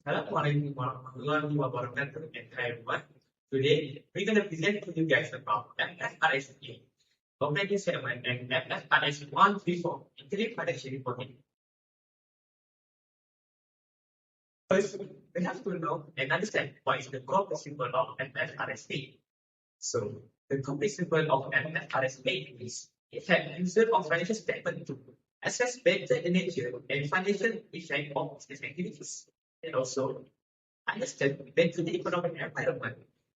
Hello, warahmatullahi wabarakatuh, and hi everyone. Today, we're going to present to you guys about MFRS 8, operating segment, and MFRS 134, interim financial reporting. First, we have to know and understand what is the core principle of MFRS 8. So, the core principle of MFRS 8 is it has user of financial statement to assess better the nature and financial effect of business activities, and also understand better the economic environment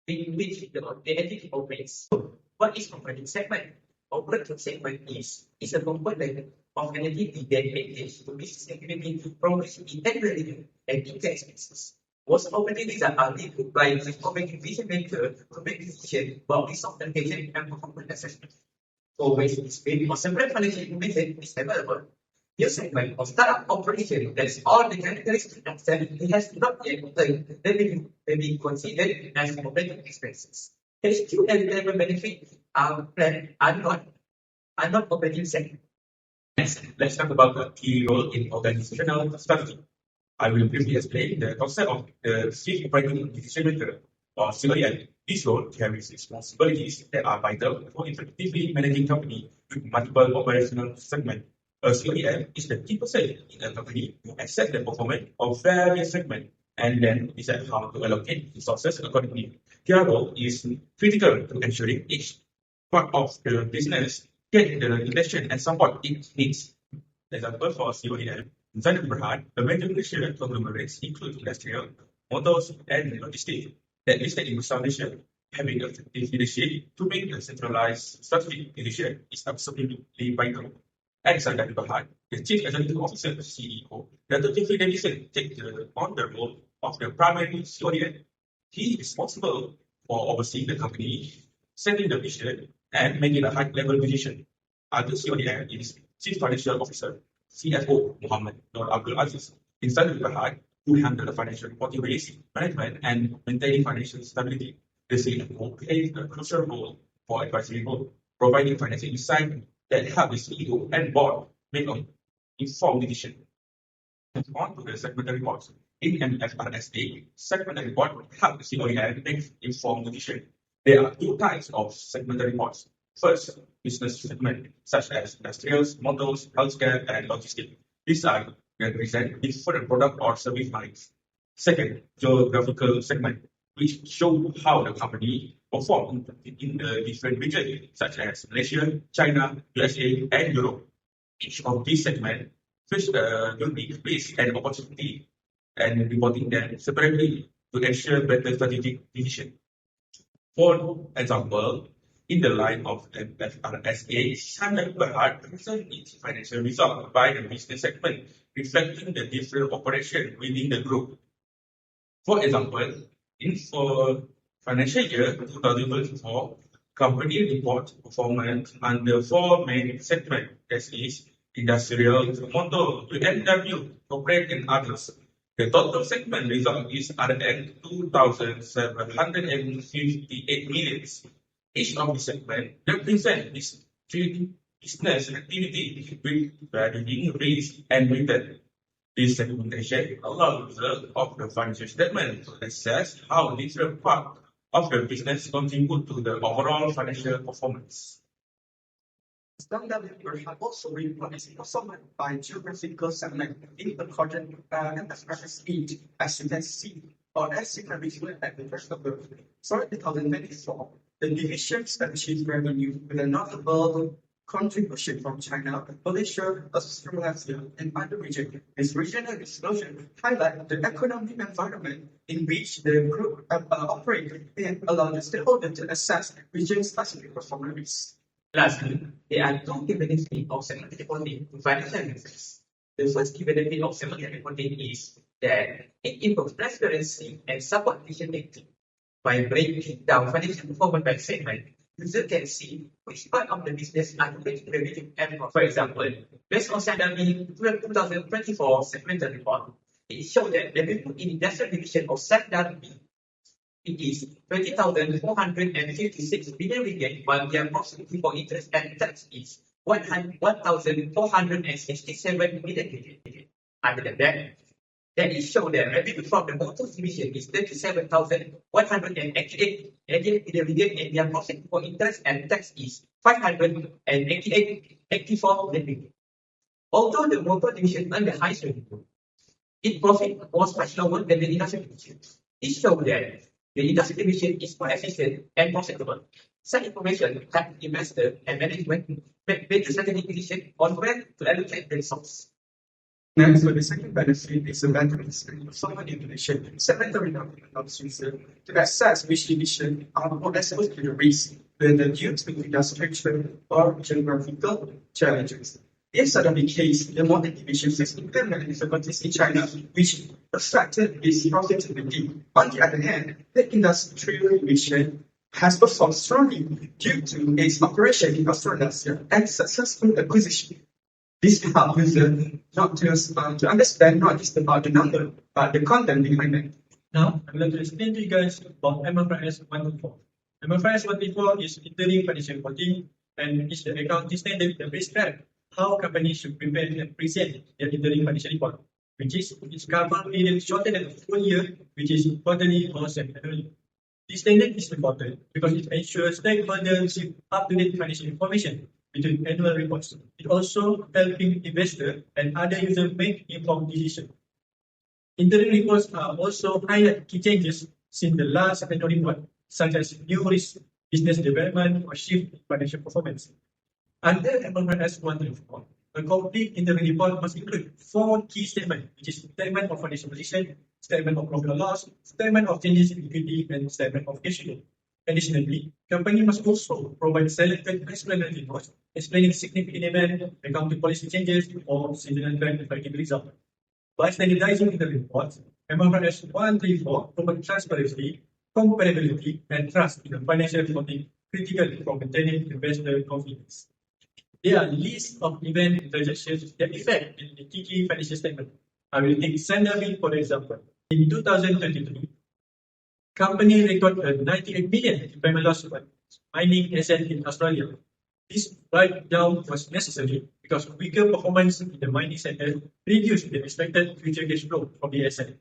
in which the entity operates. So, what is operating segment? Operating segment is a component of an entity that engages to business activity from which it earns revenue and income expenses. Most operating results are linked by the operating decision maker to make decisions about resource allocation and performance assessment. Always is paid or separate financial information is available. Your segment of startup operation that's all the characteristics that it has not yet obtained may be considered as operating expenses. HQ and level benefit are not operating segment. Next, let's talk about the key role in organizational strategy. I will briefly explain the concept of the chief operating decision maker or COEM. This role carries responsibilities that are vital for effectively managing company with multiple operational segments. A COEM is the key person in a company who assess the performance of various segments and then decide how to allocate resources accordingly. Their role is critical to ensuring each part of the business get the attention and support it needs. Example for COEM. Inside the Berhad, the major commercial conglomerates include industrial, motors, and logistics that listed in South Asia. Having effective leadership to make a centralized strategic decision is absolutely vital. And inside the Berhad, the Chief Executive Officer (CEO), Dr. Jeffrey Davison, takes on the role of the primary COEM. He is responsible for overseeing the company, setting the vision, and making a high-level decision. Other COEM is Chief Financial Officer CFO Muhammad Nur Abdul Aziz. Inside the Berhad, who handle the financial reporting risk management and maintaining financial stability. The CFO plays a crucial role for advisory role, providing financial insight that help the CEO and board make an informed decision. On to the segmental reports. In MFRS 8, segmental report help the COEM make informed decision. There are two types of segmental reports. First, business segment, such as industrials, motors, healthcare, and logistics. These are represent different product or service lines. Second, geographical segment, which show how the company perform in the different regions, such as Malaysia, China, USA, and Europe. Each of these segments face a unique risk and opportunity, and reporting them separately to ensure better strategic decision. For example, in the line of MFRS 8, Standard Berhad present its financial result by the business segment, reflecting the different operations within the group. For example, for financial year 2024, company report performance under four main segments, that is, industrial, motor, UMW, corporate, and others. The total segment result is RN 2,758 million. Each of the segment represents its three business activity with varying risk and return. This segmentation allows the of the financial statement to assess how different part of the business contribute to the overall financial performance. Standard Berhad also reports performance by geographical segment in accordance with MFRS 8, as you can see, or as you can visualize at the first of the for 2024. The divisions achieved revenue with a notable contribution from China, Malaysia, Australia, and other regions. This regional disclosure highlights the economic environment in which the group operates and allow the stakeholder to assess region-specific performance. Lastly, there are two key benefits of segmental reporting to financial investors. The first key benefit of segmental reporting is that it improves transparency and support decision making. By breaking down financial performance by segment, users can see which part of the business are making revenue and profit. For example, based on Standard 2024 segmental report, it shows that revenue in industrial division of Standard B it is 20,456 billion ringgit, while their profit before interest and tax is 1,467 billion ringgit. Other than that, Then it showed that revenue from the motor division is 37,188 million, and their profit for interest and tax is 584 million. Although the motor division earned the highest revenue, its profit was much lower than the industrial division. This shows that the industrial division is more efficient and profitable. Such information helps investors and management make a strategic decision on where to allocate the resources. Next, the second benefit is the benefits of someone information. Secondary knowledge user to assess which division are more exposed to the risk, whether due to industrial or geographical challenges. If such the case, the modern division is implemented difficulties in China, which affected its profitability. On the other hand, the industrial division has performed strongly due to its operation in Australasia and successful acquisition. This helps users not just to understand not just about the number, but the content behind it. Now, I would like to explain to you guys about MFRS 124. MFRS 124 is interim financial reporting and is the accounting standard that prescribes how companies should prepare and present their interim financial report, which is its cover period shorter than a full year, which is quarterly or semi-annually. This standard is important because it ensures stakeholders receive up-to-date financial information between annual reports. It also helping investors and other users make informed decisions. Interim reports are also highlight key changes since the last annual report, such as new risk, business development, or shift in financial performance. Under MFRS 124, a complete interim report must include 4 key statements, which is statement of financial position, statement of profit or loss, statement of changes in equity, and statement of cash flow. Additionally, company must also provide selected explanatory notes explaining significant event, accounting policy changes, or seasonal trend affecting result. By standardizing the reports, MFRS 134 promotes transparency, comparability, and trust in the financial reporting critical for maintaining investor confidence. There are lists of event and transactions that affect the key financial statement. I will take Sandabi for example. In 2023, company recorded a 98 million impairment loss on mining asset in Australia. This write-down was necessary because weaker performance in the mining sector reduced the expected future cash flow from the asset.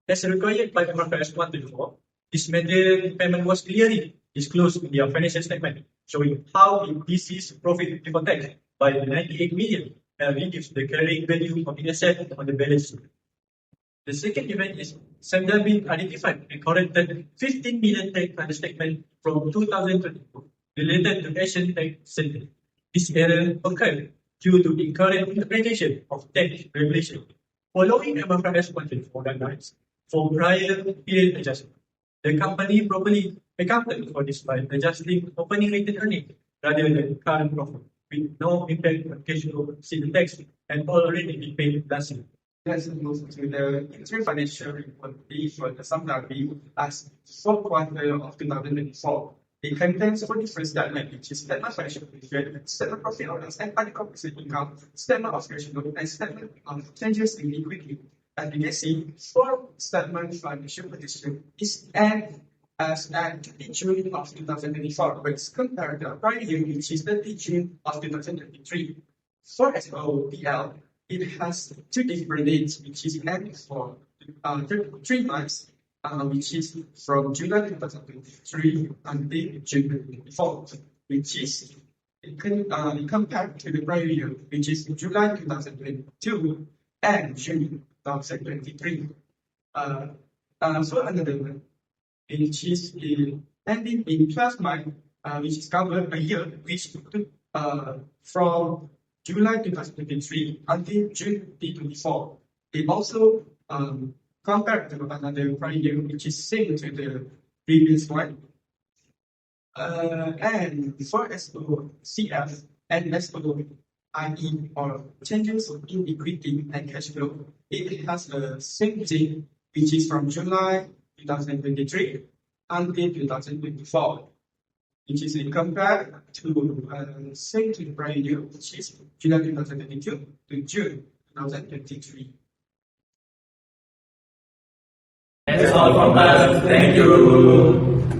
As required by MFRS 124, this material impairment was clearly disclosed in their financial statement, showing how it decreased profit before tax by 98 million and reduced the carrying value of the asset on the balance sheet. The second event is Sandabi identified and corrected 15 million tax understatement from 2022 related to Asian tax center. This error occurred due to incorrect interpretation of tax regulation. Following MFRS 124 guidelines for prior period adjustment, the company properly accounted for this by adjusting opening rated earnings rather than current profit, with no impact on cash flow since the tax and already been paid last year. Let's move to the interim financial report for the Sandabi as fourth quarter of 2024. It contains 4 different statements, which is statement of financial position, statement of profit or loss, and uncompensated income, statement of cash flow, and statement of changes in liquidity. As you can see, 4 statement of financial position is as at 30 June of 2024, but it's compared to the prior year, which is 30 June of 2023. For SOPL, it has 2 different dates, which is end for 3 months, which is from July 2023 until June 2024, which is compared to the prior year, which is July 2022 and June 2023. So another one, which is ending in 12 months, which is covered a year, which from July 2023 until June 2024. It also compared to another prior year, which is same to the previous one. And for SOCF and SOIE, or changes in equity and cash flow, it has the same thing, which is from July 2023 until 2024, which is compared to same to the prior year, which is July 2022 to June 2023. That's all from us. Thank you.